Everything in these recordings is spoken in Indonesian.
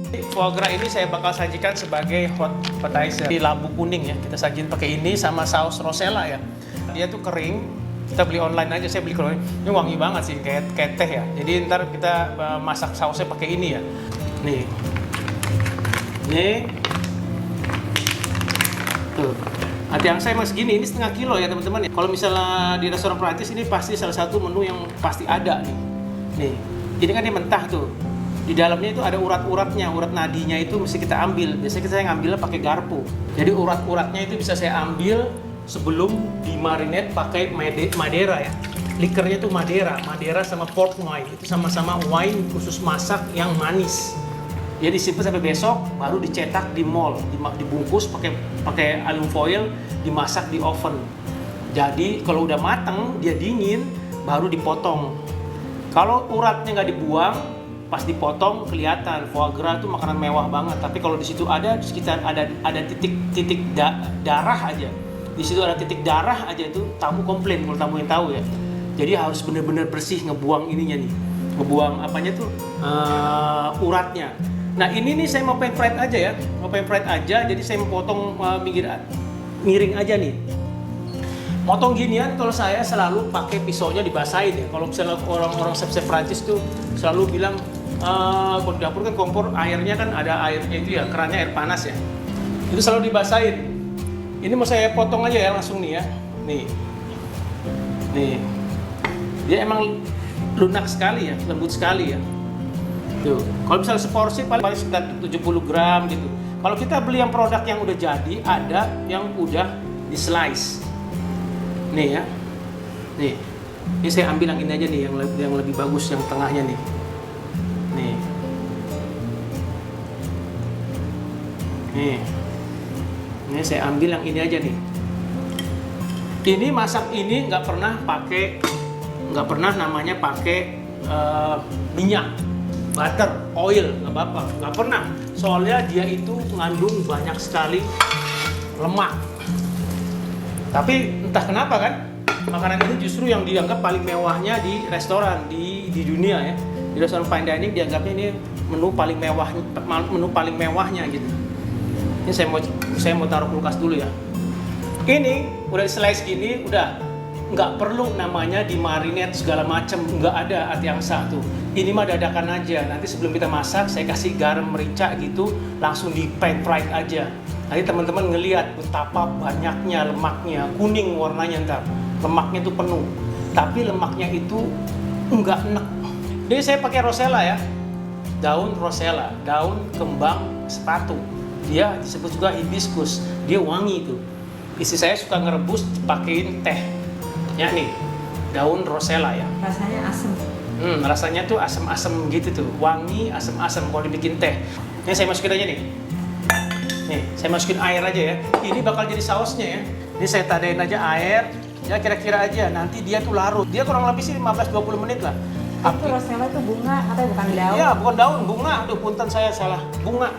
Foie gras ini saya bakal sajikan sebagai hot appetizer di labu kuning ya. Kita sajiin pakai ini sama saus rosella ya. Dia tuh kering. Kita beli online aja, saya beli kering. Ini wangi banget sih, kayak teh ya. Jadi ntar kita masak sausnya pakai ini ya. Nih. Nih. Tuh. Hati yang saya mas segini, ini setengah kilo ya teman-teman ya. Kalau misalnya di restoran Prancis ini pasti salah satu menu yang pasti ada nih. Nih. Ini kan dia mentah tuh. Di dalamnya itu ada urat-uratnya, urat nadinya itu mesti kita ambil. Biasanya saya ngambilnya pakai garpu. Jadi urat-uratnya itu bisa saya ambil sebelum dimarinate pakai Madeira ya. Likernya itu Madeira sama port wine. Itu sama-sama wine khusus masak yang manis. Dia disimpan sampai besok, baru dicetak di mall, dibungkus pakai aluminium foil, dimasak di oven. Jadi kalau udah mateng, dia dingin, baru dipotong. Kalau uratnya nggak dibuang, pas dipotong kelihatan foie gras itu makanan mewah banget. Tapi kalau di situ ada sekitar ada titik darah aja. Di situ ada titik darah aja itu tamu komplain kalau tamu yang tahu ya. Jadi harus benar-benar bersih ngebuang ininya nih. Ngebuang apanya tuh uratnya. Nah, ini nih saya mau pan fried aja ya. Mau pan fried aja jadi saya mau potong miring aja nih. Motong ginian kalau saya selalu pakai pisaunya dibasahin ya. Kalau misalnya orang-orang chef-chef Prancis tuh selalu bilang kalau di dapur kan kompor airnya kan ada airnya itu ya, kerannya air panas ya. Itu selalu dibasahin. Ini mau saya potong aja ya langsung nih ya. Nih. Nih. Dia emang lunak sekali ya, lembut sekali ya. Tuh. Kalau misalnya seporsi paling sekitar 70 gram gitu. Kalau kita beli yang produk yang udah jadi, ada yang udah di slice. Nih ya, nih, ini saya ambil yang ini aja nih, yang lebih bagus, yang tengahnya nih, ini saya ambil yang ini aja nih. Ini masak ini nggak pernah namanya pakai minyak, butter, oil, nggak pernah. Soalnya dia itu mengandung banyak sekali lemak. Tapi entah kenapa kan, makanan ini justru yang dianggap paling mewahnya di restoran di dunia ya. Di restoran fine dining dianggapnya ini menu paling mewahnya gitu. Ini saya mau taruh kulkas dulu ya. Ini udah di slice gini, udah nggak perlu namanya di marinate segala macam, nggak ada hati yang sah tuh. Ini mah dadakan aja. Nanti sebelum kita masak saya kasih garam merica gitu, langsung di pan fried aja. Nanti teman-teman ngelihat betapa banyaknya lemaknya, kuning warnanya ntar. Lemaknya itu penuh, tapi lemaknya itu enggak enek. Jadi saya pakai rosella ya, daun rosella, daun kembang sepatu. Dia disebut juga hibiscus, dia wangi tuh. Istri saya suka ngerebus pakein teh. Ya nih, daun rosella ya. Rasanya asem. Rasanya tuh asem-asem gitu tuh, wangi asem-asem kalau dibikin teh. Ini saya masukin aja nih. Nih, saya masukin air aja ya. Ini bakal jadi sausnya ya. Ini saya tadain aja air. Ya kira-kira aja, nanti dia tuh larut. Dia kurang lebih sih 15-20 menit lah. Itu rosella itu bunga atau bukan daun? Iya, bukan daun, bunga. Aduh, punten saya salah. Bunga.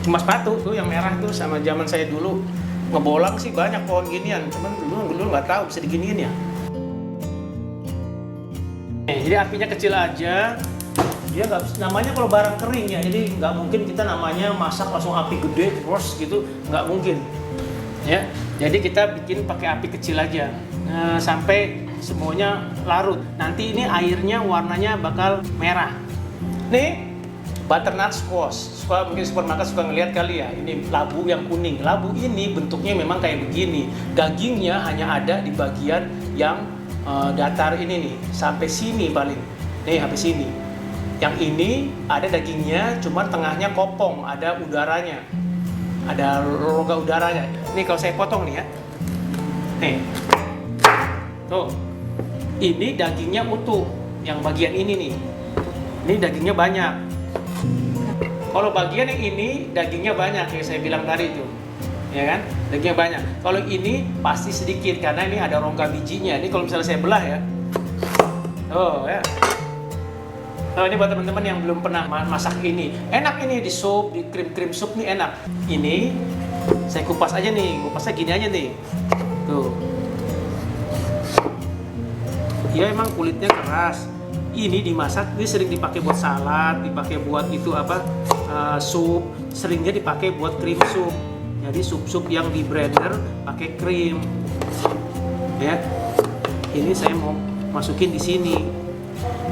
Cuma sepatu tuh yang merah tuh sama zaman saya dulu. Ngebolang sih banyak pohon ginian. Cuman dulu nggak tahu bisa diginiin ya. Jadi apinya kecil aja. Dia nggak, namanya kalau barang kering ya, jadi nggak mungkin kita namanya masak langsung api gede terus gitu, nggak mungkin ya. Jadi kita bikin pakai api kecil aja sampai semuanya larut. Nanti ini airnya warnanya bakal merah. Nih butternut squash, mungkin supermarket suka ngelihat kali ya, ini labu yang kuning. Labu ini bentuknya memang kayak begini, dagingnya hanya ada di bagian yang datar ini nih, sampai sini paling, nih sampai sini. Yang ini ada dagingnya, cuma tengahnya kopong, ada udaranya, ada rongga udaranya. Ini kalau saya potong nih ya, nih, tuh, ini dagingnya utuh, yang bagian ini nih, ini dagingnya banyak. Kalau bagian yang ini dagingnya banyak, yang saya bilang tadi itu, ya kan, dagingnya banyak. Kalau ini pasti sedikit karena ini ada rongga bijinya. Ini kalau misalnya saya belah ya, oh ya. Nah, ini buat teman-teman yang belum pernah masak ini. Enak ini di sup, di krim sup nih enak. Ini saya kupas aja nih, kupasnya gini aja nih. Tuh. Dia emang kulitnya keras. ini dimasak, ini sering dipakai buat salad, dipakai buat itu apa, sup, seringnya dipakai buat cream soup. Jadi sup-sup yang di blender pakai krim. Ya, ini saya mau masukin di sini.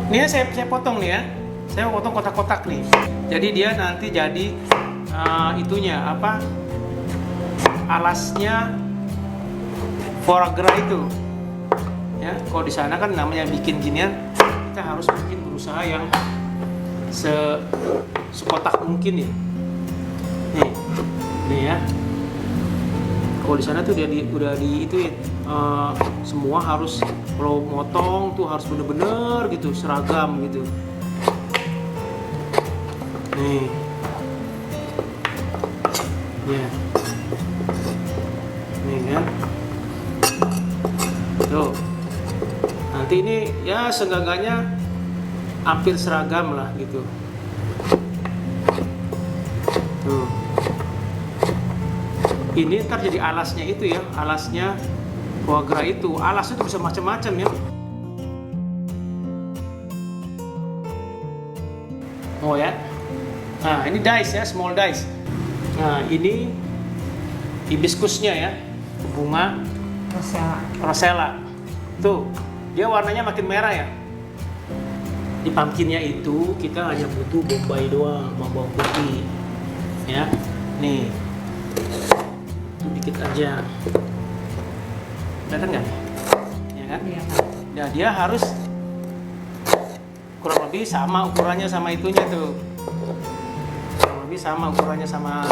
Ini ya saya potong nih ya, saya potong kotak-kotak nih. Jadi dia nanti jadi itunya apa, alasnya foie gras itu. Ya, kalau di sana kan namanya bikin ginian, kita harus bikin berusaha yang sekotak mungkin ya. Nih ya. Kalau di sana tuh udah di itu ya, semua harus kalau motong tuh harus bener-bener gitu seragam gitu. Nih, ya, nih kan, tuh. Nanti ini ya seenggaknya hampir seragam lah gitu. Tuh. Ini ntar jadi alasnya itu ya, alasnya foie gras itu. Alasnya itu bisa macam-macam ya. Oh ya. Nah, ini dice ya, small dice. Nah, ini hibiskusnya ya, bunga rosella. Tuh, dia warnanya makin merah ya. Di pumpkinnya itu kita hanya butuh bombay doang, bawang putih. Ya. Nih. Dikit aja, kelihatan nggak? Ya kan? Iya. Nah, dia harus kurang lebih sama ukurannya sama itunya tuh, kurang lebih sama ukurannya sama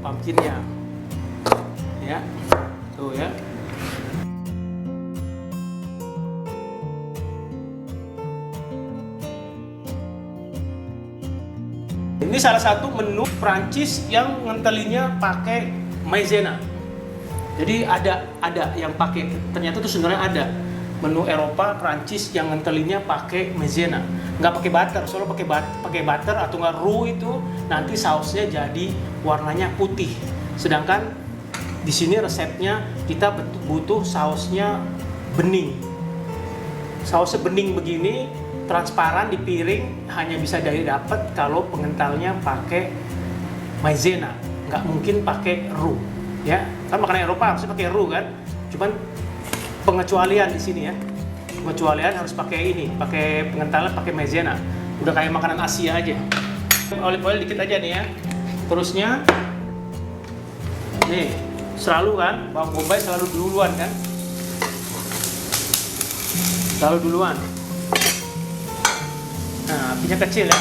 pumpkinnya, ya, tuh ya. Ini salah satu menu Prancis yang ngentelinnya pakai maizena. Jadi ada yang pakai, ternyata tuh sebenarnya ada menu Eropa Prancis yang ngentelinnya pakai maizena. Nggak pakai butter, soalnya pakai butter atau nggak roux itu nanti sausnya jadi warnanya putih. Sedangkan di sini resepnya kita butuh sausnya bening. Sausnya bening begini, transparan di piring, hanya bisa dapat kalau pengentalnya pakai maizena, nggak mungkin pakai roux, ya. Kan makanan Eropa harusnya pakai roux kan, cuman pengecualian di sini ya. Pengecualian harus pakai ini, pakai pengentalnya pakai maizena. Udah kayak makanan Asia aja. Olive oil dikit aja nih ya. Terusnya, nih selalu kan, bawang bombay selalu duluan kan, selalu duluan. Nah, apinya kecil ya.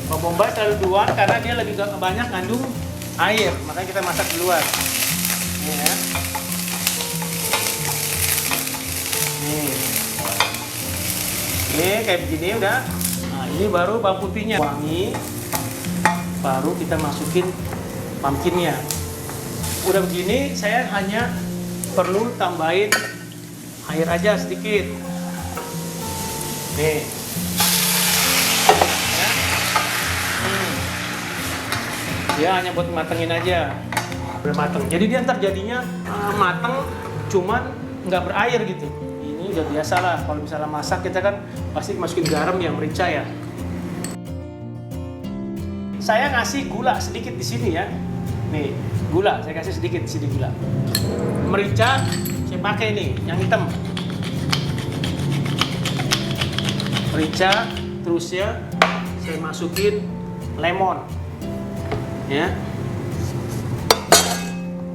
Bawang bombay selalu duluan karena dia lebih banyak ngandung air, makanya kita masak duluan. Nih ya. Nih kayak begini udah. Nah, ini baru bawang putihnya wangi. Baru kita masukin pumpkinnya. Udah begini, saya hanya perlu tambahin air aja sedikit. Nih. Dia hanya buat matengin aja, udah mateng. Jadi dia ntar jadinya mateng, cuman nggak berair gitu. Ini udah biasa lah. Kalau misalnya masak kita kan pasti masukin garam ya, merica ya. Saya ngasih gula sedikit di sini ya. Nih gula, saya kasih sedikit di sini gula. Merica saya pakai nih, yang hitam. Merica, terus ya saya masukin lemon. Ya,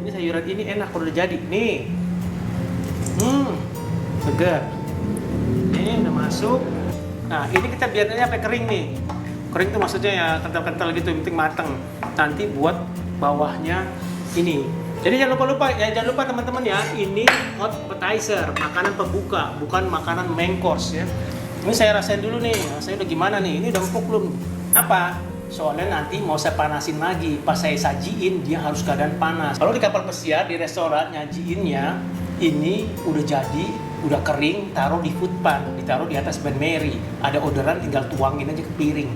ini sayuran ini enak kalau udah jadi nih, segar. Ini udah masuk. Nah, ini kita biarnya sampai kering nih. Kering tuh maksudnya ya kental-kental gitu, penting mateng. Nanti buat bawahnya ini. Jadi jangan lupa teman-teman ya, ini hot appetizer, makanan pembuka, bukan makanan main course ya. Ini saya rasain dulu nih, saya udah gimana nih? Ini udah empuk belum? Apa? Soalnya nanti mau saya panasin lagi, pas saya sajiin dia harus keadaan panas. Kalau di kapal pesiar, di restoran nyajiinnya ini udah jadi, udah kering, taruh di food pan, ditaruh di atas Ben Mary. Ada orderan tinggal tuangin aja ke piring.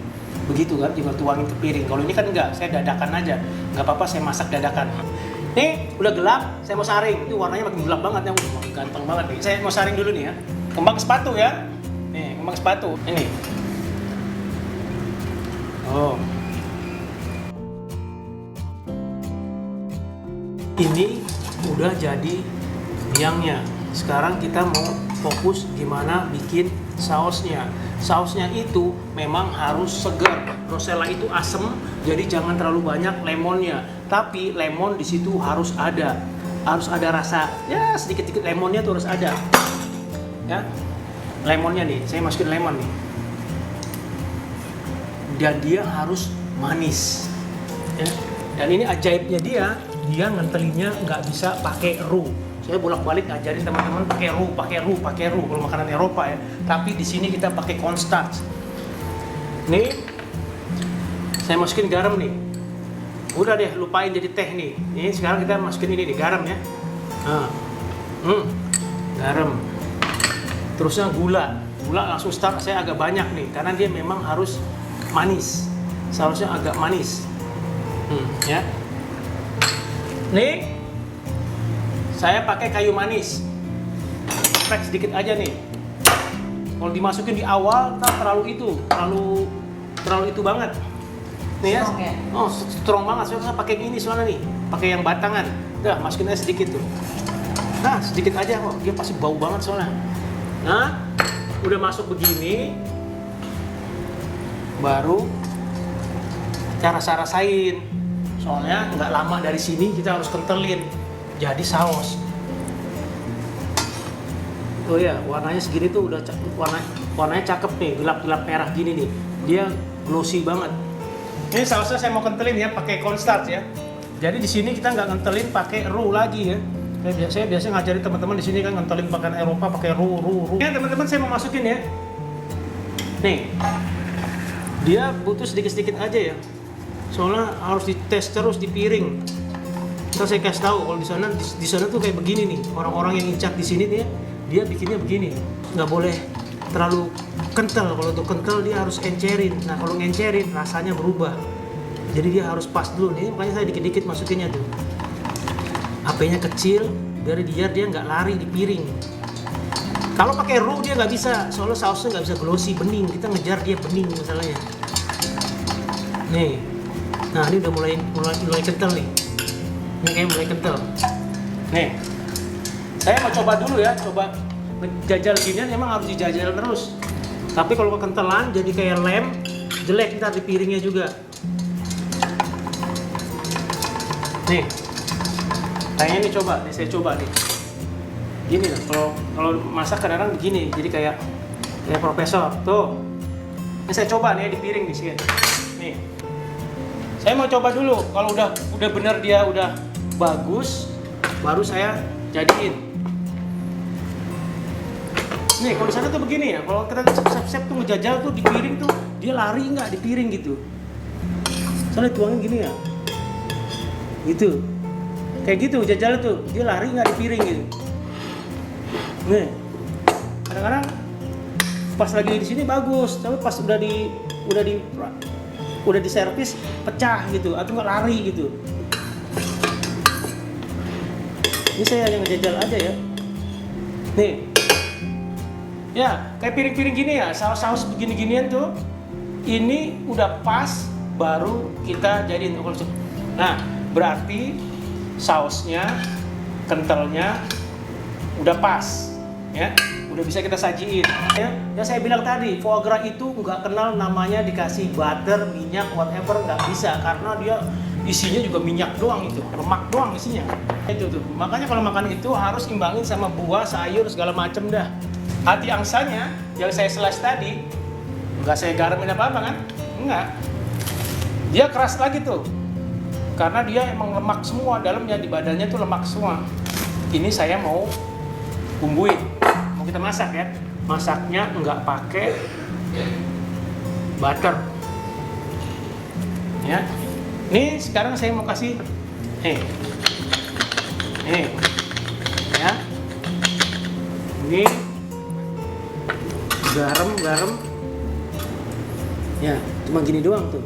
Begitu kan, tinggal tuangin ke piring. Kalau ini kan enggak, saya dadakan aja. Nggak apa-apa, saya masak dadakan. Nih, udah gelap, saya mau saring. Ini warnanya makin gelap banget ya, ganteng banget nih. Saya mau saring dulu nih ya. kembang sepatu ya. Nih, kembang sepatu. Ini. Oh. Ini udah jadi biangnya. Sekarang kita mau fokus gimana bikin sausnya. Sausnya itu memang harus segar. Rosella itu asem, jadi jangan terlalu banyak lemonnya. Tapi lemon di situ harus ada rasa. Ya sedikit-sedikit lemonnya tuh harus ada. Ya, lemonnya nih, saya masukin lemon nih. Dan dia harus manis. Ya. Dan ini ajaibnya dia ngentelinnya nggak bisa pakai roux. Saya bolak-balik ngajarin teman-teman pakai roux kalau makanan Eropa ya. Tapi di sini kita pakai cornstarch. Nih, saya masukin garam nih. Udah deh, lupain jadi teh nih. Ini sekarang kita masukin ini nih, garam ya. Nah, garam. Terusnya gula langsung start saya agak banyak nih, karena dia memang harus manis. Seharusnya agak manis. Ya. Nih, saya pakai kayu manis. Pakai sedikit aja nih. Kalau dimasukin di awal, terlalu itu banget. Nih ya. Strong ya? Oh, strong banget. Saya pakai ini soalnya nih, pakai yang batangan. Udah, masukin aja sedikit tuh. Nah, sedikit aja kok. Dia pasti bau banget soalnya. Nah, udah masuk begini, baru kita rasa-rasain. Soalnya nggak lama dari sini kita harus kentelin jadi saus. Oh ya, warnanya segini tuh udah warnanya cakep nih, gelap-gelap merah gini nih. Dia glossy banget. Ini sausnya saya mau kentelin ya pakai cornstarch ya. Jadi di sini kita nggak ngentelin pakai roux lagi ya. Saya biasa ngajarin teman-teman di sini kan ngentelin pakai Eropa pakai roux. Ya teman-teman, saya mau masukin ya. Nih, dia butuh sedikit-sedikit aja ya. Soalnya harus dites terus di piring. Ntar saya kasih tahu kalau di sana tuh kayak begini nih. Orang-orang yang incat di sini dia bikinnya begini. Nggak boleh terlalu kental. Kalau untuk kental dia harus encerin. Nah kalau ngencerin rasanya berubah. Jadi dia harus pas dulu nih. Makanya saya dikit-dikit masukinnya tuh. Apinya kecil biar dia nggak lari di piring. Kalau pakai roux dia nggak bisa. Soalnya sausnya nggak bisa glossy, bening. Kita ngejar dia bening masalahnya. Nih. Nah ini udah mulai kental nih. Ini kayak mulai kental. Nih, saya mau coba dulu ya, coba jajal ginian emang harus dijajal terus. Tapi kalau kekentalan jadi kayak lem, jelek ntar di piringnya juga. Nih, kayaknya nih saya coba nih. Gini lah, kalau masak kadang-kadang begini, jadi kayak profesor. Tuh, ini saya coba nih di piring nih sih. Nih. Saya mau coba dulu, kalau udah bener dia udah bagus, baru saya jadiin. Nih, kalau di sana tuh begini ya, kalau kita sep tuh ngejajal tuh di piring tuh, dia lari nggak di piring gitu. Soalnya tuangin gini ya, gitu. Kayak gitu jajal tuh, dia lari nggak di piring gitu. Nih, kadang-kadang pas lagi di sini bagus, tapi pas udah di servis pecah gitu atau nggak lari gitu. Ini saya hanya ngejajal aja ya. Nih, ya kayak piring-piring gini ya, saus-saus begini-ginian tuh. Ini udah pas, baru kita jadiin. Nah, berarti sausnya, kentalnya udah pas, ya. Udah bisa kita sajiin ya. Yang saya bilang tadi, foie gras itu nggak kenal namanya dikasih butter, minyak, whatever, nggak bisa karena dia isinya juga minyak doang, itu lemak doang isinya. Itu tuh. Makanya kalau makan itu harus imbangin sama buah, sayur, segala macem dah. Hati angsanya yang saya slice tadi nggak saya garamin apa-apa kan? Enggak. Dia keras lagi tuh. Karena dia emang lemak semua, dalamnya di badannya tuh lemak semua. Ini saya mau bumbuin. Kita masak ya, masaknya nggak pakai butter ya. Nih sekarang saya mau kasih nih ya, ini garam ya, cuma gini doang tuh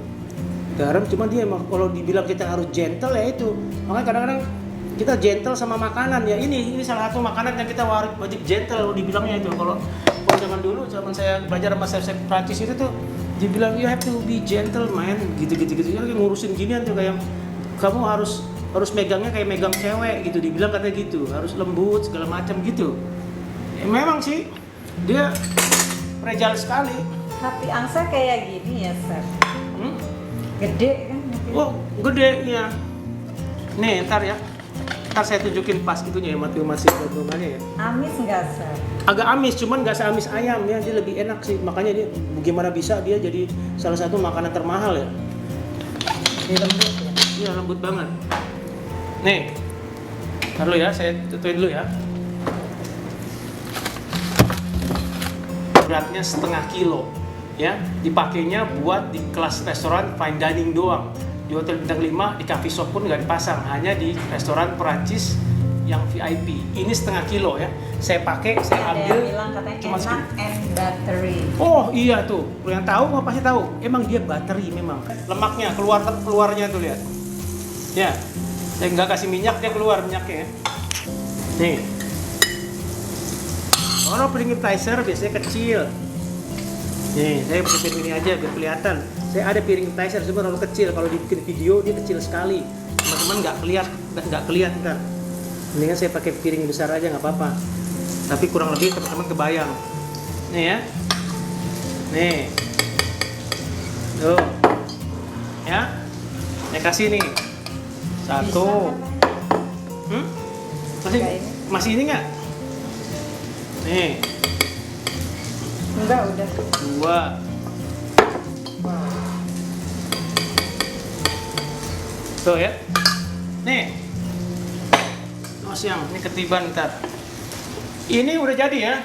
garam. Cuma dia emang kalau dibilang kita harus gentle ya itu, makanya kadang-kadang kita gentle sama makanan ya. Ini salah satu makanan yang kita wajib gentle dibilangnya itu. Kalau zaman dulu zaman saya belajar sama chef Prancis itu tuh dibilang you have to be gentle man, gitu. Ya ngurusin ginian tuh kayak kamu harus megangnya kayak megang cewek gitu, dibilang katanya gitu, harus lembut segala macam gitu. Ya, memang sih dia fragile sekali. Hati angsa kayak gini ya, Chef. Gede kan? Oh, gede ya. Nih, ntar saya tunjukin pas itunya ya, masih potongannya ya. Amis nggak, Chef? Agak amis, cuman nggak seamis ayam ya, dia lebih enak sih. Makanya dia gimana bisa dia jadi salah satu makanan termahal ya. Ini lembut ya? Iya, lembut banget. Nih, ntar dulu ya, saya tutuin dulu ya. Beratnya 0,5 kilo ya, dipakainya buat di kelas restoran fine dining doang. Di hotel bintang 5, di coffee shop pun nggak dipasang, hanya di restoran Perancis yang VIP. Ini 0,5 kilo ya, saya pakai, saya Ada ambil yang bilang katanya cuma enak segini. and buttery. Oh iya tuh, yang tahu mau pasti tahu, emang dia bateri memang. Lemaknya keluarnya tuh lihat. Ya, saya nggak kasih minyak, dia keluar minyaknya ya. Nih, kalau piring appetizer biasanya kecil. Nih, saya pakai piring ini aja biar kelihatan. Saya ada piring appetizer, cuma terlalu kecil. Kalau dibikin video dia kecil sekali. Teman-teman nggak kelihatan. Mendingan saya pakai piring besar aja nggak apa-apa. Tapi kurang lebih teman-teman kebayang. Nih ya. Nih. Tuh. Ya. Saya kasih nih. Satu. Masih ini nggak? Nih. Enggak, udah. 2. Tuh ya. Nih. Mas yang ini ketiban ntar. Ini udah jadi ya.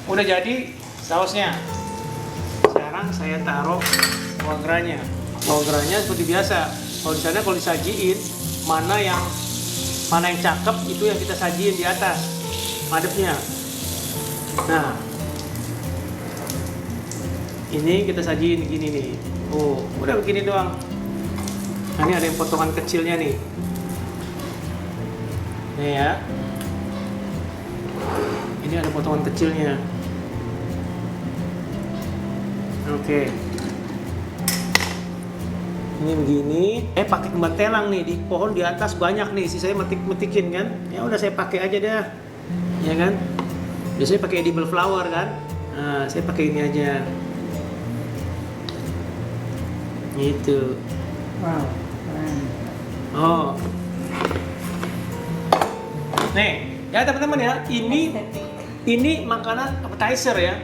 Udah jadi sausnya. Sekarang saya taruh foie gras-nya. Foie gras-nya seperti biasa. Kalau di sana kalau disajiin mana yang cakep itu yang kita sajiin di atas madepnya. Nah, ini kita sajiin gini nih. Oh, udah begini doang. Nah, ini ada yang potongan kecilnya nih. Nih ya. Ini ada potongan kecilnya. Oke. Ini begini. Pakai kembang telang nih di pohon di atas banyak nih. Sisanya metikin kan. Ya udah saya pakai aja dah. Ya kan? Biasanya pakai edible flower kan. Nah, saya pakai ini aja. Gitu. Wow, keren. Oh. Nih, ya teman-teman ya, ini makanan appetizer ya.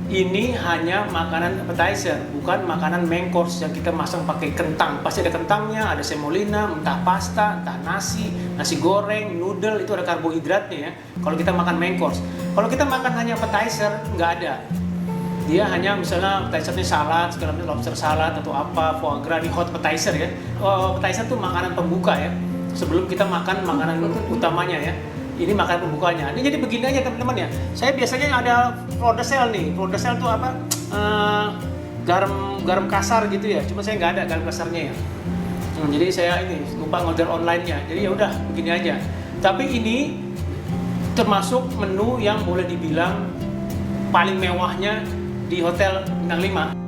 Ini hanya makanan appetizer, bukan makanan main course yang kita masang pakai kentang. Pasti ada kentangnya, ada semolina, entah pasta, entah nasi goreng, noodle, itu ada karbohidratnya ya. Kalau kita makan main course. Kalau kita makan hanya appetizer, nggak ada. Dia hanya misalnya appetizer-nya salad, segala macam lobster salad atau apa, foie gras di hot appetizer ya. Appetizer tuh makanan pembuka ya. Sebelum kita makan makanan utamanya ya. Ini makanan pembukanya. Ini jadi begini aja teman-teman ya. Saya biasanya ada flor de sel nih. Flor de sel tuh apa? Garam kasar gitu ya. Cuma saya nggak ada garam kasarnya ya. Jadi saya ini lupa ngorder online-nya. Jadi ya udah begini aja. Tapi ini termasuk menu yang boleh dibilang paling mewahnya di hotel bintang 5.